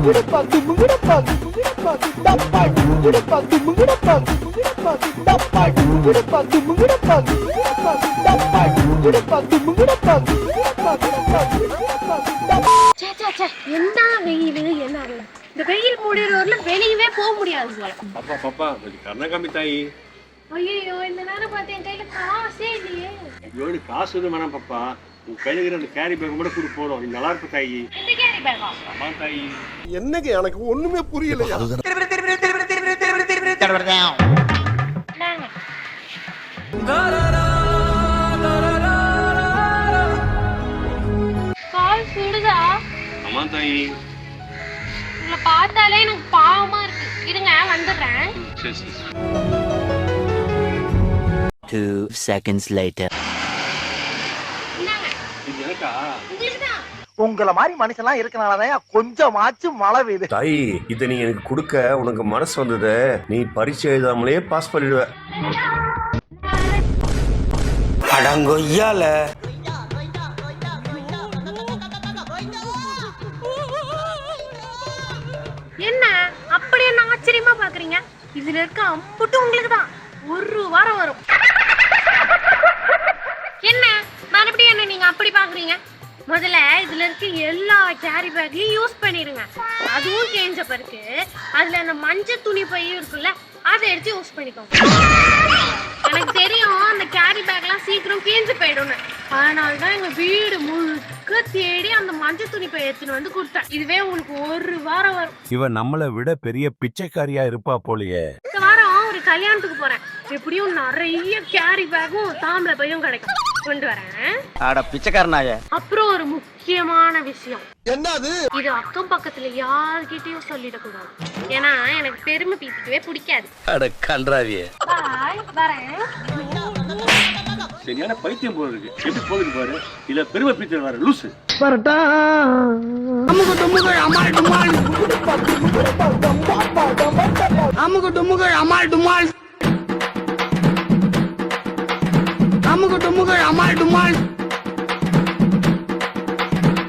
என்ன வெயில் என்ன இந்த வெயில் முடியறவர்ல வெளியவே போக முடியாது போல. பாப்பா பாப்பா கர்ணகாமி தாயி. ஐயோ இந்த நேரம் பார்த்து என் கையில காசே இல்லையே. ஐயோ நீ காசு எதுவும் வேணாம் பாப்பா, உன் கையில இருக்கிற அந்த கேரி பேக் மட்டும் கூட்டு போறோம். நீ நல்லா இருப்ப தாயி. இந்த கேரி பேக்கா? ஆமா தாயி. என்னங்க எனக்கு ஒண்ணுமே புரியல. கால் சுடுதா? ஆமா தாயி. உங்களை பார்த்தாலே எனக்கு பாவமா இருக்கு. இருங்க வந்துடுறேன். சரி சரி. 2 seconds later. இது எனக்கா? உங்களுக்குதான். உங்கள மாதிரி மனுஷன்லாம் இருக்கனாலதான் கொஞ்சமாச்சும் மழை பெய்யுது. தாயி, இதை நீ எனக்கு கொடுக்க உனக்கு மனசு வந்தது. நீ பரீட்சை எழுதாமலே பாஸ் பண்ணிடுவ. அடங்கொய்யால என்ன அப்படி என்ன ஆச்சரியமா பாக்குறீங்க? இதுல இருக்க அம்புட்டு உங்களுக்கு தான் ஒரு வாரம் வரும். என்ன மறுபடியும் என்ன நீங்க அப்படி பாக்குறீங்க? முதல்ல இதுல இருக்க எல்லா கேரி பேக்கையும் யூஸ் பண்ணிடுங்க. அதுவும் கேஞ்ச பிறகு அதுல அந்த மஞ்சள் துணி பையும் இருக்குல்ல, அதை எடுத்து யூஸ் பண்ணிக்கோங்க. எனக்கு தெரியும் அந்த கேரி பேக்லாம் சீக்கிரம் கேஞ்சு போயிடும். அதனாலதான் எங்க வீடு முழுக்க தேடி அந்த மஞ்சள் துணி பை எடுத்துன்னு வந்து கொடுத்தேன். இதுவே உங்களுக்கு ஒரு வாரம் வரும். இவன் நம்மளை விட பெரிய பிச்சைக்காரியா இருப்பா போலியே. இந்த வாரம் ஒரு கல்யாணத்துக்கு போறேன். எப்படியும் நிறைய கேரி பேக்கும் தாம்பளை பையும் கிடைக்கும். கொண்டு வரேன். அட பிச்சைக்காரனாய. அப்புறம் ஒரு முக்கியமான விஷயம். என்னது? இது அக்கம் பக்கத்துல யார்கிட்டயும் சொல்லிடக்கூடாது. ஏன்னா எனக்கு பெருமை பீத்திக்கவே பிடிக்காது. அட கன்றாவியே. பாய் வரேன். சரியான பைத்தியம் போல இருக்கு. எப்படி போகுது பாரு. இல்ல பெருமை பீத்தர் வர லூசு. அமுகு டுமுகள் அமால் டுமால். அமுகு டுமுகள் அமால் டுமால். அமுகு டுமுகள் அமால் டுமால்.